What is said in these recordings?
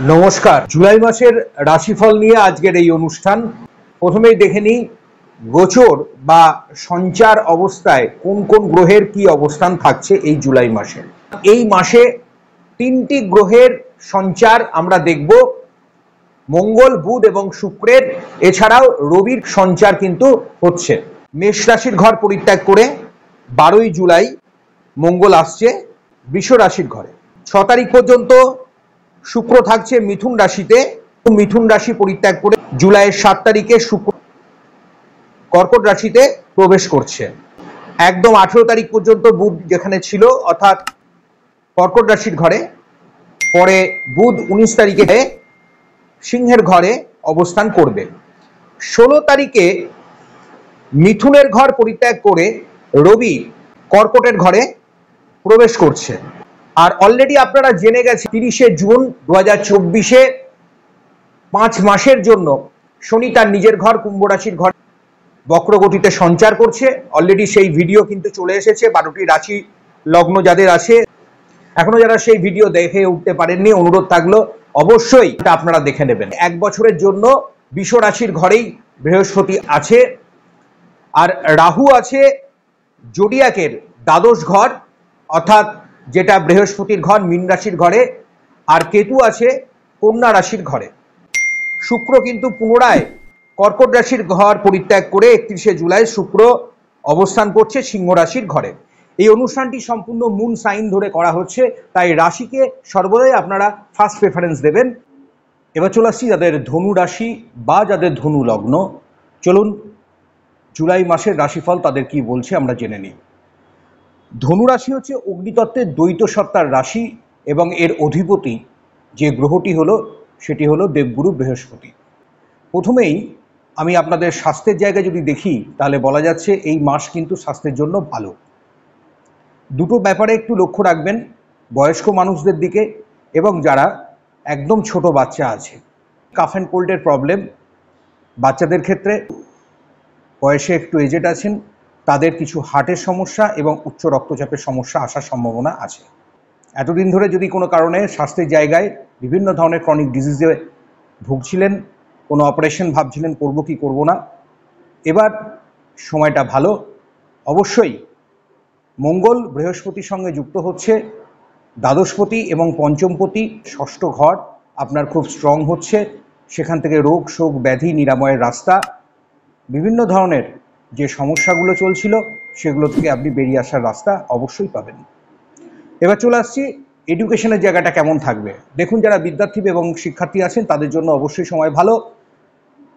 নমস্কার। জুলাই মাসের রাশিফল নিয়ে আজকের এই অনুষ্ঠান। প্রথমেই দেখে নিই গোচর বা সঞ্চার অবস্থায় কোন কোন গ্রহের কি অবস্থান থাকছে এই জুলাই মাসে। এই মাসে তিনটি গ্রহের সঞ্চার আমরা দেখব, মঙ্গল, বুধ এবং শুক্রের। এছাড়াও রবির সঞ্চার কিন্তু হচ্ছে। মেষ রাশির ঘর পরিত্যাগ করে 12ই জুলাই মঙ্গল আসছে বৃষ রাশির ঘরে। 6 তারিখ পর্যন্ত শুক্র থাকছে মিথুন রাশিতে। মিথুন রাশি পরিত্যাগ করে জুলাইয়ের 7 তারিখে শুক্র কর্কট রাশিতে প্রবেশ করছে। একদম 18 তারিখ পর্যন্ত বুধ যেখানে ছিল অর্থাৎ কর্কট রাশির ঘরে, পরে বুধ 19 তারিখে সিংহের ঘরে অবস্থান করবে। 16 তারিখে মিথুনের ঘর পরিত্যাগ করে রবি কর্কটের ঘরে প্রবেশ করছে। আর অলরেডি আপনারা জেনে গেছেন 30শে জুন 2024-এ 5 মাসের জন্য শনি তার নিজের ঘর কুম্ভ রাশির ঘর বক্রগতিতে সঞ্চার করছে। অলরেডি সেই ভিডিও কিন্তু চলে এসেছে 12টি রাশি লগ্ন যাদের আছে। এখনো যারা সেই ভিডিও দেখে উঠতে পারেননি, অনুরোধ থাকলো অবশ্যই এটা আপনারা দেখে নেবেন। 1 বছরের জন্য বৃষ রাশির ঘরেই বৃহস্পতি আছে। আর রাহু আছে জোডিয়াকের দ্বাদশ ঘর, অর্থাৎ যেটা বৃহস্পতির ঘর, মীন রাশির ঘরে। আর কেতু আছে কন্যা রাশির ঘরে। শুক্র কিন্তু পুনরায় কর্কট রাশির ঘর পরিত্যাগ করে 31শে জুলাই শুক্র অবস্থান করছে সিংহ রাশির ঘরে। এই অনুষ্ঠানটি সম্পূর্ণ মুন সাইন ধরে করা হচ্ছে, তাই রাশিকে সর্বদাই আপনারা ফার্স্ট প্রেফারেন্স দেবেন। এবার চলে আসছি যাদের ধনু রাশি বা যাদের ধনু লগ্ন। চলুন জুলাই মাসের রাশিফল তাদের কি বলছে আমরা জেনে নিই। ধনু রাশি হচ্ছে অগ্নিতত্ত্বের দ্বৈত সত্তার রাশি এবং এর অধিপতি যে গ্রহটি হলো সেটি হলো দেবগুরু বৃহস্পতি। প্রথমেই আমি আপনাদের স্বাস্থ্যের জায়গায় যদি দেখি তাহলে বলা যাচ্ছে এই মাস কিন্তু স্বাস্থ্যের জন্য ভালো। দুটো ব্যাপারে একটু লক্ষ্য রাখবেন, বয়স্ক মানুষদের দিকে এবং যারা একদম ছোট বাচ্চা আছে। কাফ অ্যান্ড কোল্ডের প্রবলেম বাচ্চাদের ক্ষেত্রে, বয়সে একটু এজেড আছেন তাদের কিছু হার্টের সমস্যা এবং উচ্চ রক্তচাপের সমস্যা আসার সম্ভাবনা আছে। এতদিন ধরে যদি কোনো কারণে স্বাস্থ্যের জায়গায় বিভিন্ন ধরনের ক্রনিক ডিজিজে ভুগছিলেন, কোনো অপারেশন ভাবছিলেন করব কি করব না, এবার সময়টা ভালো। অবশ্যই মঙ্গল বৃহস্পতির সঙ্গে যুক্ত হচ্ছে, দ্বাদশপতি এবং পঞ্চমপতি ষষ্ঠ ঘর আপনার খুব স্ট্রং হচ্ছে। সেখান থেকে রোগ শোক ব্যাধি নিরাময়ের রাস্তা, বিভিন্ন ধরনের যে সমস্যাগুলো চলছিল সেগুলো থেকে আপনি বেরিয়ে আসার রাস্তা অবশ্যই পাবেন। এবার চলে আসছি এডুকেশনের জায়গাটা কেমন থাকবে। দেখুন, যারা বিদ্যার্থী এবং শিক্ষার্থী আছেন তাদের জন্য অবশ্যই সময় ভালো।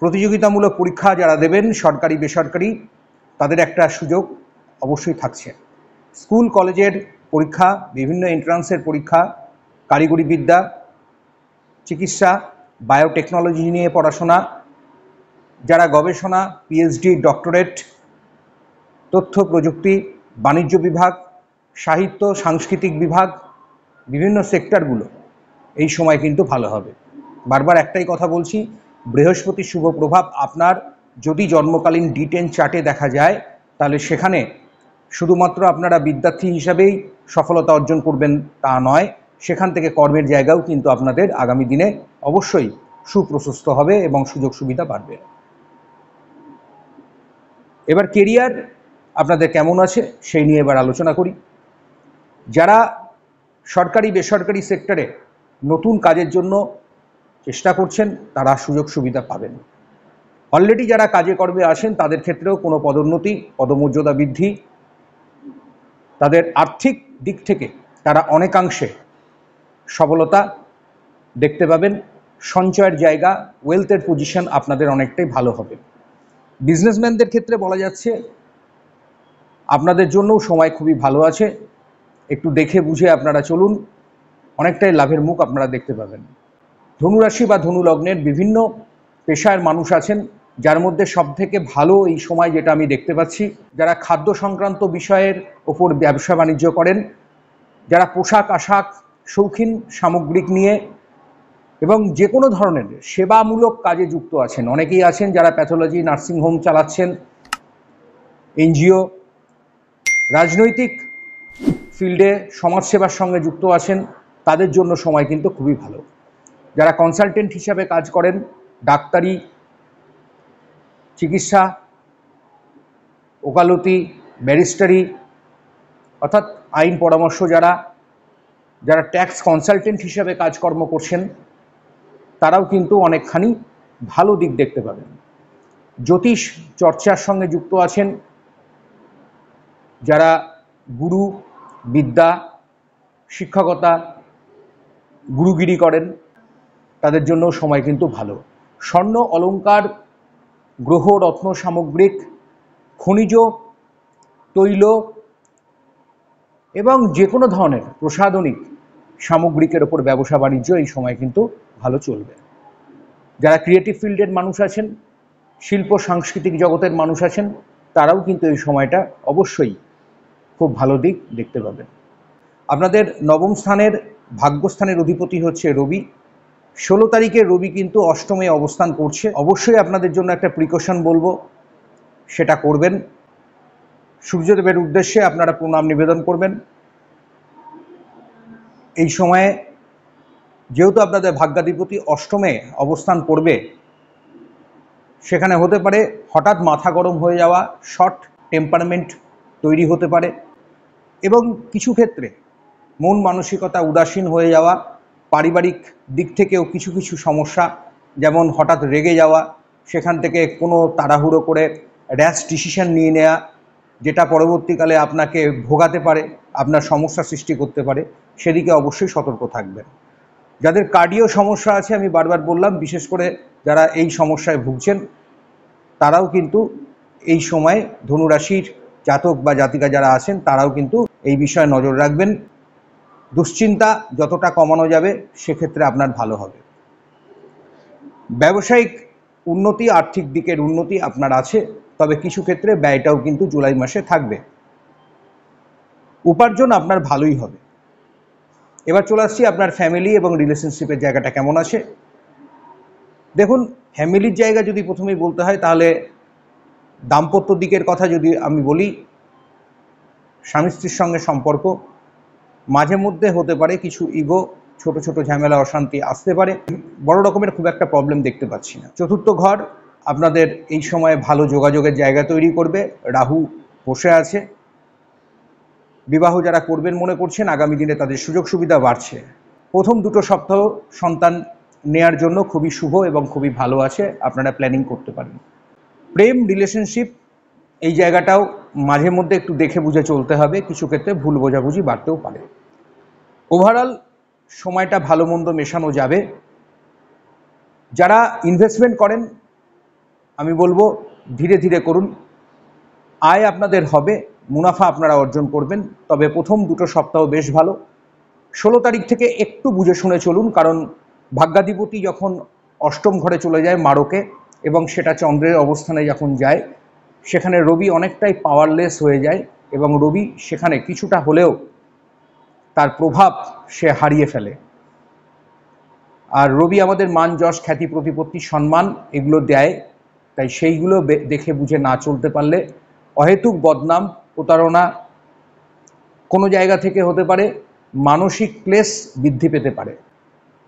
প্রতিযোগিতামূলক পরীক্ষা যারা দেবেন সরকারি বেসরকারি, তাদের একটা সুযোগ অবশ্যই থাকছে। স্কুল কলেজের পরীক্ষা, বিভিন্ন এন্ট্রান্সের পরীক্ষা, কারিগরি বিদ্যা, চিকিৎসা, বায়োটেকনোলজি নিয়ে পড়াশোনা, যারা গবেষণা, পিএইচডি, ডক্টরেট, তথ্য প্রযুক্তি, বাণিজ্য বিভাগ, সাহিত্য, সাংস্কৃতিক বিভাগ, বিভিন্ন সেক্টরগুলো এই সময় কিন্তু ভালো হবে। বারবার একটাই কথা বলছি, বৃহস্পতির শুভ প্রভাব আপনার যদি জন্মকালীন D10 চার্টে দেখা যায় তাহলে সেখানে শুধুমাত্র আপনারা বিদ্যার্থী হিসাবেই সফলতা অর্জন করবেন তা নয়, সেখান থেকে কর্মের জায়গাও কিন্তু আপনাদের আগামী দিনে অবশ্যই সুপ্রশস্ত হবে এবং সুযোগ সুবিধা বাড়বে। এবার কেরিয়ার আপনাদের কেমন আছে সেই নিয়ে এবার আলোচনা করি। যারা সরকারি বেসরকারি সেক্টরে নতুন কাজের জন্য চেষ্টা করছেন তারা সুযোগ সুবিধা পাবেন। অলরেডি যারা কাজে কর্মে আসেন তাদের ক্ষেত্রেও কোনো পদোন্নতি, পদমর্যাদা বৃদ্ধি, তাদের আর্থিক দিক থেকে তারা অনেকাংশে সফলতা দেখতে পাবেন। সঞ্চয়ের জায়গা, ওয়েলথের পজিশন আপনাদের অনেকটাই ভালো হবে। বিজনেসম্যানদের ক্ষেত্রে বলা যাচ্ছে আপনাদের জন্যও সময় খুবই ভালো আছে। একটু দেখে বুঝে আপনারা চলুন, অনেকটাই লাভের মুখ আপনারা দেখতে পাবেন। ধনুরাশি বা ধনু লগ্নের বিভিন্ন পেশার মানুষ আছেন, যার মধ্যে সবথেকে ভালো এই সময় যেটা আমি দেখতে পাচ্ছি, যারা খাদ্য সংক্রান্ত বিষয়ের ওপর ব্যবসা বাণিজ্য করেন, যারা পোশাক আশাক শৌখিন সামগ্রিক নিয়ে এবং যে কোনো ধরনের সেবামূলক কাজে যুক্ত আছেন। অনেকেই আছেন যারা প্যাথোলজি, নার্সিংহোম চালাচ্ছেন, এনজিও, রাজনৈতিক ফিল্ডে সমাজসেবার সঙ্গে যুক্ত আছেন, তাদের জন্য সময় কিন্তু খুবই ভালো। যারা কনসালটেন্ট হিসাবে কাজ করেন, ডাক্তারি, চিকিৎসা, ওকালতি, ব্যারিস্টারি অর্থাৎ আইন পরামর্শ, যারা ট্যাক্স কনসালটেন্ট হিসাবে কাজকর্ম করছেন, তারাও কিন্তু অনেকখানি ভালো দিক দেখতে পাবেন। জ্যোতিষ চর্চার সঙ্গে যুক্ত আছেন, যারা গুরু বিদ্যা, শিক্ষকতা, গুরুগিরি করেন, তাদের জন্য সময় কিন্তু ভালো। স্বর্ণ অলংকার, গ্রহ রত্ন সামগ্রিক, খনিজ, তৈল এবং যে কোনো ধরনের প্রসাধনিক সামগ্রিকের ওপর ব্যবসা বাণিজ্য এই সময় কিন্তু ভালো চলবে। যারা ক্রিয়েটিভ ফিল্ডের মানুষ আছেন, শিল্প সাংস্কৃতিক জগতের মানুষ আছেন, তারাও কিন্তু এই সময়টা অবশ্যই খুব ভালো দিক দেখতে পাবেন। আপনাদের নবম স্থানের ভাগ্যস্থানের অধিপতি হচ্ছে রবি। 16 তারিখে রবি কিন্তু অষ্টমে অবস্থান করছে। অবশ্যই আপনাদের জন্য একটা প্রিকশন বলবো, সেটা করবেন। সূর্যদেবের উদ্দেশ্যে আপনারা প্রণাম নিবেদন করবেন। এই সময়ে যেহেতু আপনাদের ভাগ্যাধিপতি অষ্টমে অবস্থান করবে, সেখানে হতে পারে হঠাৎ মাথা গরম হয়ে যাওয়া, শর্ট টেম্পারমেন্ট তৈরি হতে পারে এবং কিছু ক্ষেত্রে মন মানসিকতা উদাসীন হয়ে যাওয়া, পারিবারিক দিক থেকেও কিছু কিছু সমস্যা, যেমন হঠাৎ রেগে যাওয়া, সেখান থেকে কোনো তাড়াহুড়ো করে র্যাশ ডিসিশন নিয়ে নেওয়া, যেটা পরবর্তীকালে আপনাকে ভোগাতে পারে, আপনার সমস্যা সৃষ্টি করতে পারে, সেদিকে অবশ্যই সতর্ক থাকবেন। যাদের কার্ডিও সমস্যা আছে, আমি বারবার বললাম, বিশেষ করে যারা এই সমস্যায় ভুগছেন, তারাও কিন্তু এই সময় ধনুরাশির জাতক বা জাতিকা যারা আছেন, তারাও কিন্তু এই বিষয়ে নজর রাখবেন। দুশ্চিন্তা যতটা কমানো যাবে সেক্ষেত্রে আপনার ভালো হবে। ব্যবসায়িক উন্নতি, আর্থিক দিকের উন্নতি আপনার আছে, তবে কিছু ক্ষেত্রে ব্যয়টাও কিন্তু জুলাই মাসে থাকবে। উপার্জন আপনার ভালোই হবে। এবার চলে আসছি আপনার ফ্যামিলি এবং রিলেশনশিপের জায়গাটা কেমন আছে। দেখুন, ফ্যামিলির জায়গা যদি প্রথমেই বলতে হয়, তাহলে দাম্পত্য দিকের কথা যদি আমি বলি, স্বামী স্ত্রীর সঙ্গে সম্পর্ক মাঝে মধ্যে হতে পারে কিছু ইগো, ছোট ছোট ঝামেলা অশান্তি আসতে পারে, বড় রকমের খুব একটা প্রবলেম দেখতে পাচ্ছি না। চতুর্থ ঘর আপনাদের এই সময়ে ভালো যোগাযোগের জায়গা তৈরি করবে। রাহু বসে আছে। বিবাহ যারা করবেন মনে করছেন, আগামী দিনে তাদের সুযোগ সুবিধা বাড়ছে। প্রথম দুটো সপ্তাহ সন্তান নেয়ার জন্য খুবই শুভ এবং খুবই ভালো আছে, আপনারা প্ল্যানিং করতে পারেন। প্রেম, রিলেশনশিপ এই জায়গাটাও মাঝে মধ্যে একটু দেখে বুঝে চলতে হবে, কিছু ক্ষেত্রে ভুল বোঝাবুঝি বাড়তেও পারে। ওভারঅল সময়টা ভালো মন্দ মেশানো যাবে। যারা ইনভেস্টমেন্ট করেন, আমি বলবো ধীরে ধীরে করুন। আয় আপনাদের হবে, মুনাফা আপনারা অর্জন করবেন, তবে প্রথম দুটো সপ্তাহ বেশ ভালো। 16 তারিখ থেকে একটু বুঝে শুনে চলুন, কারণ ভাগ্যাধিপতি যখন অষ্টম ঘরে চলে যায় মারকে, এবং সেটা চন্দ্রের অবস্থানে যখন যায়, সেখানে রবি অনেকটাই পাওয়ারলেস হয়ে যায় এবং রবি সেখানে কিছুটা হলেও তার প্রভাব সে হারিয়ে ফেলে। আর রবি আমাদের মান, যশ, খ্যাতি, প্রতিপত্তি, সম্মান এগুলো দেয়, তাই সেইগুলো দেখে বুঝে না চলতে পারলে অহেতুক বদনাম, প্রতারণা কোনো জায়গা থেকে হতে পারে, মানসিক ক্লেশ বৃদ্ধি পেতে পারে।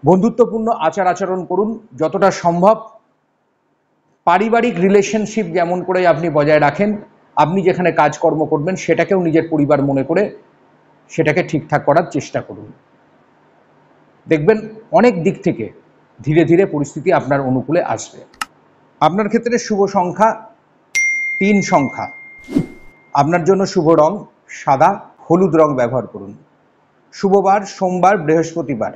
বন্ধুত্বপূর্ণ আচার আচরণ করুন যতটা সম্ভব। পারিবারিক রিলেশনশিপ যেমন করে আপনি বজায় রাখেন, আপনি যেখানে কাজকর্ম করবেন সেটাকেও নিজের পরিবার মনে করে সেটাকে ঠিকঠাক করার চেষ্টা করুন। দেখবেন অনেক দিক থেকে ধীরে ধীরে পরিস্থিতি আপনার অনুকূলে আসবে। আপনার ক্ষেত্রে শুভ সংখ্যা 3 সংখ্যা। আপনার জন্য শুভ রং সাদা, হলুদ রং ব্যবহার করুন। শুভবার সোমবার, বৃহস্পতিবার।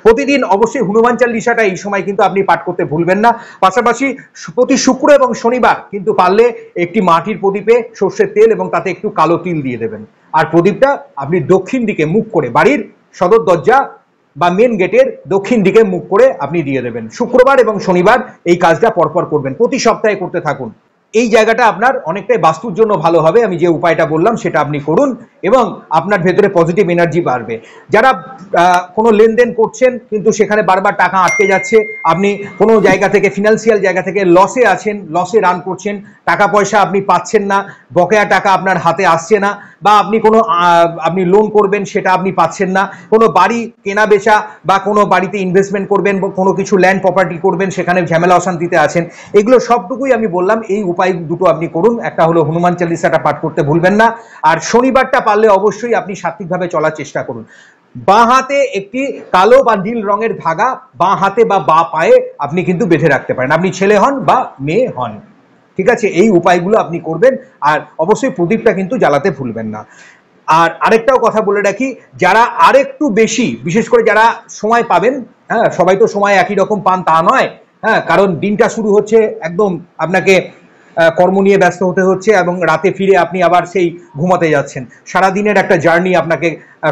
প্রতিদিন অবশ্যই হনুমান চালিসাটা এই সময় কিন্তু আপনি পাঠ করতে ভুলবেন না। পাশাপাশি প্রতি শুক্র এবং শনিবার কিন্তু পারলে একটি মাটির প্রদীপে সর্ষের তেল এবং তাতে একটু কালো তিল দিয়ে দেবেন। আর প্রদীপটা আপনি দক্ষিণ দিকে মুখ করে, বাড়ির সদর দরজা বা মেন গেটের দক্ষিণ দিকে মুখ করে আপনি দিয়ে দেবেন। শুক্রবার এবং শনিবার এই কাজটা পরপর করবেন, প্রতি সপ্তাহে করতে থাকুন। এই জায়গাটা আপনার অনেকটাই বাস্তুর জন্য ভালো হবে। আমি যে উপায়টা বললাম সেটা আপনি করুন এবং আপনার ভেতরে পজিটিভ এনার্জি বাড়বে। যারা কোনো লেনদেন করছেন কিন্তু সেখানে বারবার টাকা আটকে যাচ্ছে, আপনি কোনো জায়গা থেকে ফিনান্সিয়াল জায়গা থেকে লসে আছেন, লসে রান করছেন, টাকা পয়সা আপনি পাচ্ছেন না, বকেয়া টাকা আপনার হাতে আসছে না, বা আপনি কোনো আপনি লোন করবেন সেটা আপনি পাচ্ছেন না, কোনো বাড়ি কেনা বেচা বা কোনো বাড়িতে ইনভেস্টমেন্ট করবেন, কোনো কিছু ল্যান্ড প্রপার্টি করবেন, সেখানে ঝামেলা অশান্তিতে আছেন, এগুলো সবটুকুই আমি বললাম। এই উপায় দুটো আপনি করুন। একটা হলো হনুমান চালিসাটা পাঠ করতে ভুলবেন না, আর শনিবারটা পারলে অবশ্যই আপনি সাত্বিকভাবে চলার চেষ্টা করুন। বাঁ হাতে একটি কালো বা নীল রঙের ধাগা বাঁ হাতে বা বাঁ পায়ে আপনি কিন্তু বেঁধে রাখতে পারেন, আপনি ছেলে হন বা মেয়ে হন। ঠিক আছে, এই উপায়গুলো আপনি করবেন, আর অবশ্যই প্রদীপটা কিন্তু জ্বালাতে ভুলবেন না। আর আরেকটাও কথা বলে রাখি, যারা আরেকটু বেশি, বিশেষ করে যারা সময় পাবেন, হ্যাঁ সবাই তো সময় একই রকম পান তা নয়, হ্যাঁ কারণ দিনটা শুরু হচ্ছে একদম আপনাকে কর্ম নিয়ে ব্যস্ত হতে হচ্ছে এবং রাতে ফিরে আপনি আবার সেই ঘুমাতে যাচ্ছেন, সারাদিনের একটা জার্নি আপনাকে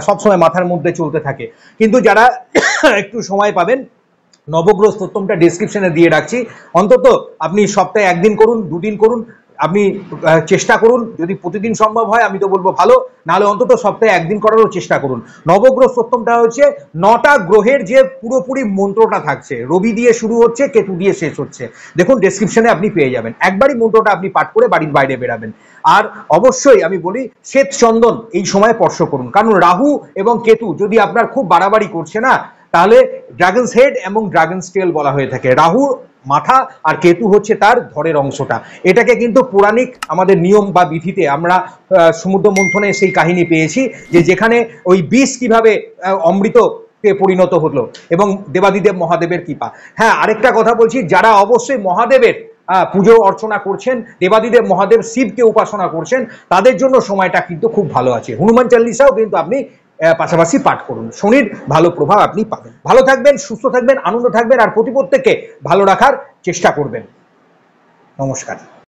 সবসময় মাথার মধ্যে চলতে থাকে। কিন্তু যারা একটু সময় পাবেন, নবগ্রহ স্তোত্রমটা ডেসক্রিপশনে দিয়ে রাখছি, অন্তত আপনি সপ্তাহে একদিন করুন, দুদিন করুন, আপনি চেষ্টা করুন। যদি প্রতিদিন সম্ভব হয় আমি তো বলবো ভালো, নাহলে অন্তত সপ্তাহে একদিন করারও চেষ্টা করুন। নবগ্রহ স্তোত্রমটা হচ্ছে 9টা গ্রহের যে পুরোপুরি মন্ত্রটা থাকছে, রবি দিয়ে শুরু হচ্ছে, কেতু দিয়ে শেষ হচ্ছে, দেখুন ডেসক্রিপশনে আপনি পেয়ে যাবেন। একবারই মন্ত্রটা আপনি পাঠ করে বাড়ির বাইরে বেরাবেন। আর অবশ্যই আমি বলি শ্বেত চন্দন এই সময় স্পর্শ করুন, কারণ রাহু এবং কেতু যদি আপনার খুব বাড়াবাড়ি করছে না, তাহলে ড্রাগনস হেড এবং ড্রাগনস টেল বলা হয়ে থাকে। রাহু মাথা আর কেতু হচ্ছে তার ধরের অংশটা। এটাকে কিন্তু পৌরাণিক আমাদের নিয়ম বা বিধিতে আমরা সমুদ্র মন্থনে সেই কাহিনী পেয়েছি, যে যেখানে ওই বিষ কিভাবে অমৃত পরিণত হলো এবং দেবাদিদেব মহাদেবের কৃপা। হ্যাঁ আরেকটা কথা বলছি, যারা অবশ্যই মহাদেবের পুজো অর্চনা করছেন, দেবাদিদেব মহাদেব শিবকে উপাসনা করছেন, তাদের জন্য সময়টা কিন্তু খুব ভালো আছে। হনুমান চালিসাও কিন্তু আপনি পাশাপাশি পাঠ করুন, শনির ভালো প্রভাব আপনি পাবেন। ভালো থাকবেন, সুস্থ থাকবেন, আনন্দ থাকবেন, আর প্রত্যেককে ভালো রাখার চেষ্টা করবেন। নমস্কার।